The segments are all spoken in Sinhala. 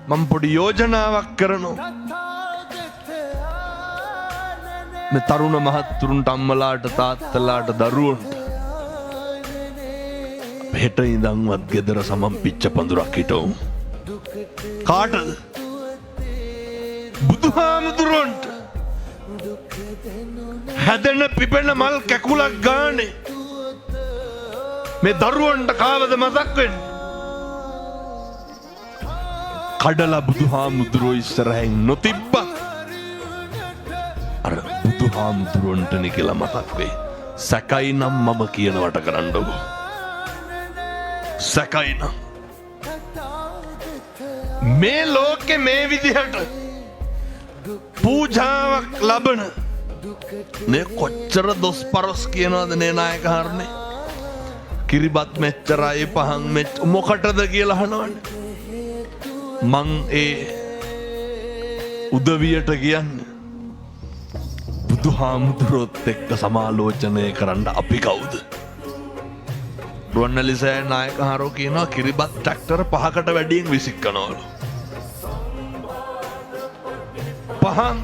මම පොඩි යෝජනාවක් කරනවා. මේ තරුණ මහත්තුරුන්ට අම්මලාට තාත්තලාට දරුවන්ට හෙට ඉඳන්වත් ගෙදර සමන් පිච්ච පඳුරක් හිටවමු. කාටද? බුදුහාමුදුරන්ට හැදෙන පිපෙන මල් කැකුලක් ගානේ මේ දරුවන්ට කාවද මතක් වෙන්නේ? කඩලා බුදුහාමුදුරෝ ඉස්සරහින් නොතිබ්බත් අර බුදුහාමුදුරන්ටනේ කියලා මතක් වෙයි. සැකයි නම් මම කියනවට කරන්නකො. සැකයි නම් මේ ලෝකේ මේ විදිහට පූජාවක් ලබන මේ කොච්චර දොස් පරස් කියනවද නේ නායකහරනේ? කිරිබත් මෙච්චරයි පහන් මොකටද කියලා අහනවනේ. මං ඒ උදවියට කියන්නේ බුදුහාමුදුරුවොත් එක්ක සමාලෝචනය කරන්න අපි කවුද? රුවන්වැලිසෑය නායකහරෝ කියනවා කිරිබත් ට්‍රැක්ටර් 5කට වැඩියෙන් විසික්කනවලු. පහන්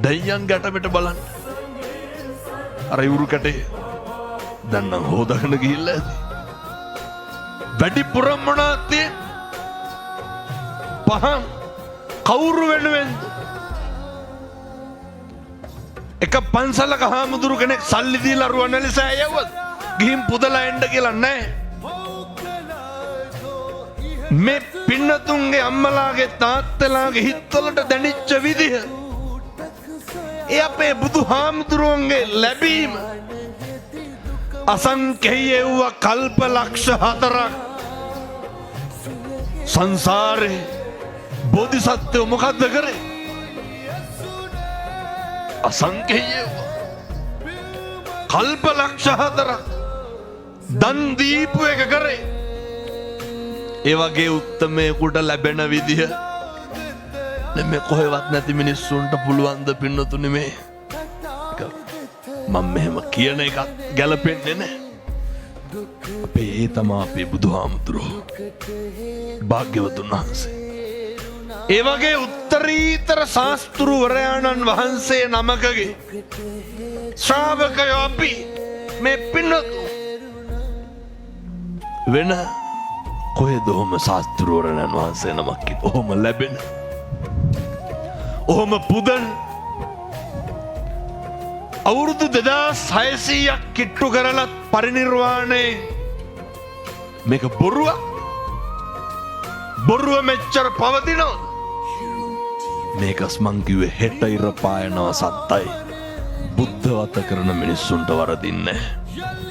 දෙයියන් ගැටපෙට බලන්න. අර ඉවුරු කැටේ දැන් නම් හොදගෙන ගිහිල්ලා ඇති. වැඩිපුරම මොනවද තියෙන්නේ? පහන් කවුරු වෙනුවෙන්ද? එක පන්සලක හාමුදුරු කෙනෙක් සල්ලි දීලා රුවන්වැලිසෑය යවුවද? ගිහින් පුදලා එන්න කියලා නැහැ. මේ පින්නතුන්ගේ අම්මලාගේ තාත්තලාගේ හිතවලට දැනිච්ච විදිහ ඒ අපේ බුදුහාමුදුරුවන්ගේ ලැබීම අසංඛේය වූ කල්ප ලක්ෂ 4ක් සංසාරේ බෝධිසත්වෝ මොකද්ද කරේ? අසංඛේය කල්ප ලක්ෂ 4ක් දන් දීපු එක කරේ. ඒ වගේ උත්තමයෙකුට ලැබෙන විදිහ මේ කොහෙවත් නැති මිනිස්සුන්ට පුළුවන් ද පින්නතුනි මේ? මම මෙහෙම කියන එකක් ගැලපෙන්නේ නැහැ. අපේ ඒ තමයි අපේ බුදුහාමුදුරුවෝ භාග්‍යවතුන් වහන්සේ. ඒ වගේ උත්තරීතර ශාස්තෘවරයාණන් වහන්සේ නමකගේ ශ්‍රාවකයෝ අපි මේ පින්නතු වෙන කොහෙද ඔහොම ශාස්තෘවරයන් වහන්සේ නමක් ඔහොම ලැබෙන ඔහොම පුදන් අවුරුදු 2600ක් කිට්ටු කරලත් පරිනිර්වාණය මේක බොරුවක්. බොරුව මෙච්චර පවතිනවද? මේකස් මං කිව්වේ හෙට ඉර පායනවා සත්තයි. බුද්ධ වත කරන මිනිස්සුන්ට වරදින්නේ නැහැ.